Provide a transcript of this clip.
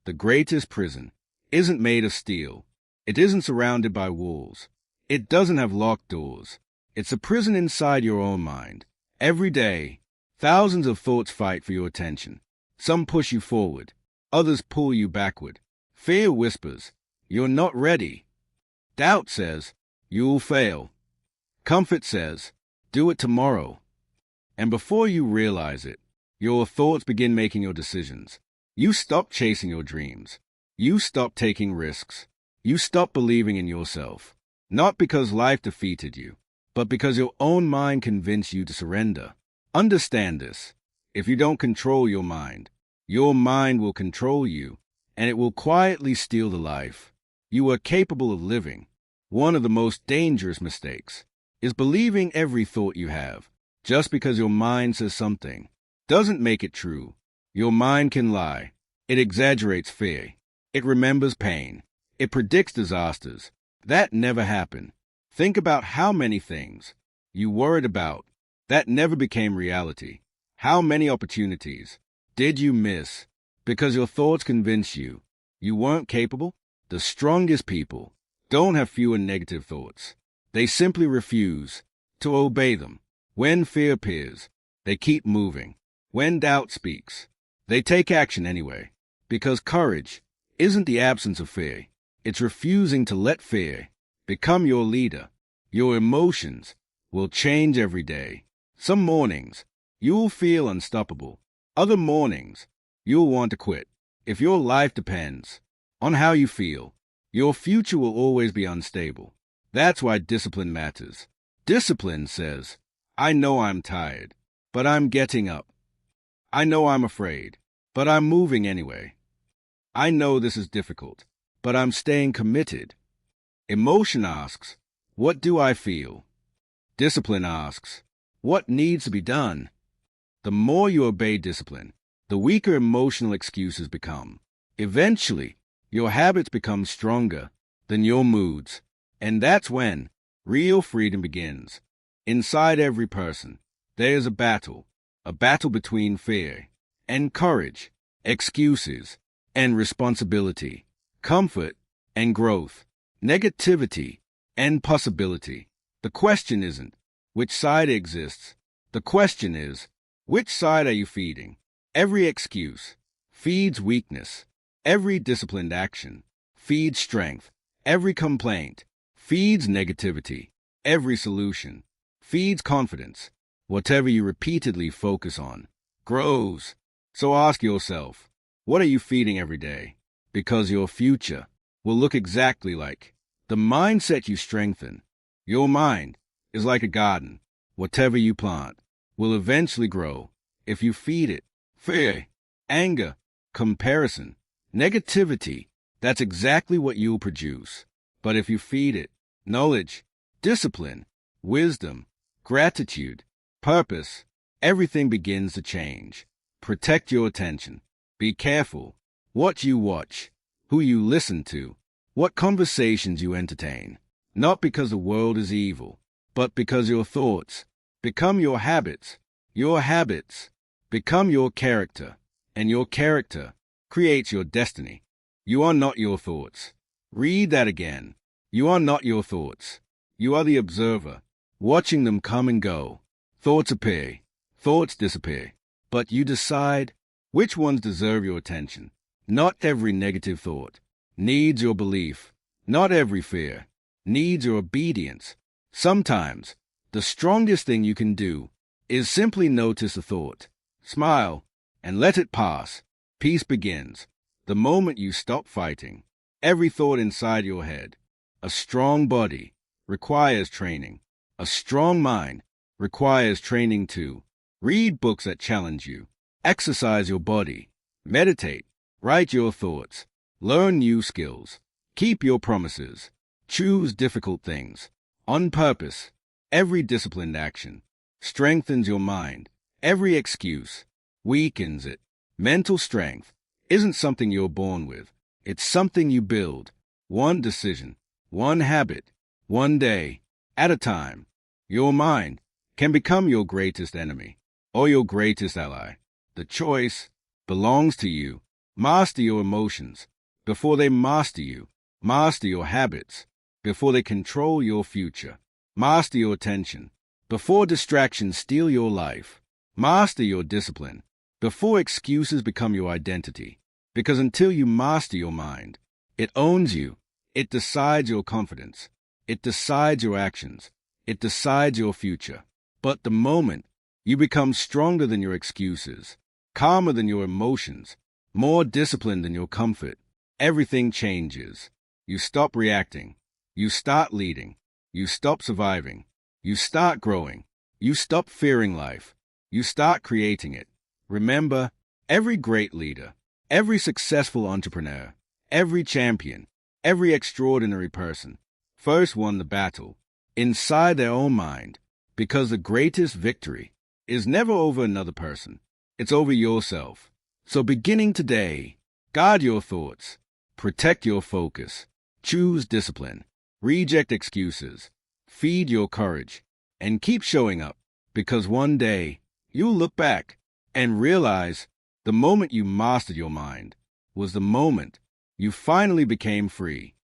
The greatest prison isn't made of steel. It isn't surrounded by walls. It doesn't have locked doors. It's a prison inside your own mind. Every day, thousands of thoughts fight for your attention. Some push you forward. Others pull you backward. Fear whispers, "You're not ready." Doubt says, "You'll fail." Comfort says, "Do it tomorrow." And before you realize it, your thoughts begin making your decisions. You stop chasing your dreams. You stop taking risks. You stop believing in yourself. Not because life defeated you, but because your own mind convinced you to surrender. Understand this. If you don't control your mind will control you, and it will quietly steal the life you are capable of living. One of the most dangerous mistakes is believing every thought you have. Just because your mind says something doesn't make it true. Your mind can lie. It exaggerates fear. It remembers pain. It predicts disasters that never happen. Think about how many things you worried about that never became reality. How many opportunities did you miss because your thoughts convinced you weren't capable? The strongest people don't have fewer negative thoughts. They simply refuse to obey them. When fear appears, they keep moving. When doubt speaks, they take action anyway. Because courage isn't the absence of fear. It's refusing to let fear become your leader. Your emotions will change every day. Some mornings, you'll feel unstoppable. Other mornings, you'll want to quit. If your life depends on how you feel, your future will always be unstable. That's why discipline matters. Discipline says, "I know I'm tired, but I'm getting up. I know I'm afraid, but I'm moving anyway. I know this is difficult, but I'm staying committed." Emotion asks, "What do I feel?" Discipline asks, "What needs to be done?" The more you obey discipline, the weaker emotional excuses become. Eventually, your habits become stronger than your moods, and that's when real freedom begins. Inside every person, there is a battle between fear and courage, excuses and responsibility, comfort and growth, negativity and possibility. The question isn't which side exists. The question is, which side are you feeding? Every excuse feeds weakness. Every disciplined action feeds strength. Every complaint feeds negativity. Every solution feeds confidence. Whatever you repeatedly focus on grows. So ask yourself, what are you feeding every day? Because your future will look exactly like the mindset you strengthen. Your mind is like a garden. Whatever you plant will eventually grow. If you feed it fear, anger, comparison, negativity, that's exactly what you'll produce. But if you feed it knowledge, discipline, wisdom, gratitude, purpose, everything begins to change. Protect your attention. Be careful what you watch, who you listen to, what conversations you entertain. Not because the world is evil, but because your thoughts become your habits. Your habits become your character, and your character creates your destiny. You are not your thoughts. Read that again. You are not your thoughts. You are the observer, watching them come and go. Thoughts appear, thoughts disappear, but you decide which ones deserve your attention. Not every negative thought needs your belief. Not every fear needs your obedience. Sometimes, the strongest thing you can do is simply notice a thought, smile, and let it pass. Peace begins the moment you stop fighting every thought inside your head. A strong body requires training. A strong mind requires training too. Read books that challenge you. Exercise your body. Meditate. Write your thoughts. Learn new skills. Keep your promises. Choose difficult things on purpose. Every disciplined action strengthens your mind. Every excuse weakens it. Mental strength isn't something you're born with. It's something you build. One decision, one habit, one day at a time. Your mind can become your greatest enemy or your greatest ally. The choice belongs to you. Master your emotions before they master you. Master your habits before they control your future. Master your attention before distractions steal your life. Master your discipline before excuses become your identity. Because until you master your mind, it owns you. It decides your confidence. It decides your actions. It decides your future. But the moment you become stronger than your excuses, calmer than your emotions, more disciplined than your comfort, everything changes. You stop reacting. You start leading. You stop surviving. You start growing. You stop fearing life. You start creating it. Remember, every great leader, every successful entrepreneur, every champion, every extraordinary person first won the battle inside their own mind, because the greatest victory is never over another person. It's over yourself. So beginning today, guard your thoughts, protect your focus, choose discipline, reject excuses, feed your courage, and keep showing up, because one day you'll look back and realize the moment you mastered your mind was the moment you finally became free.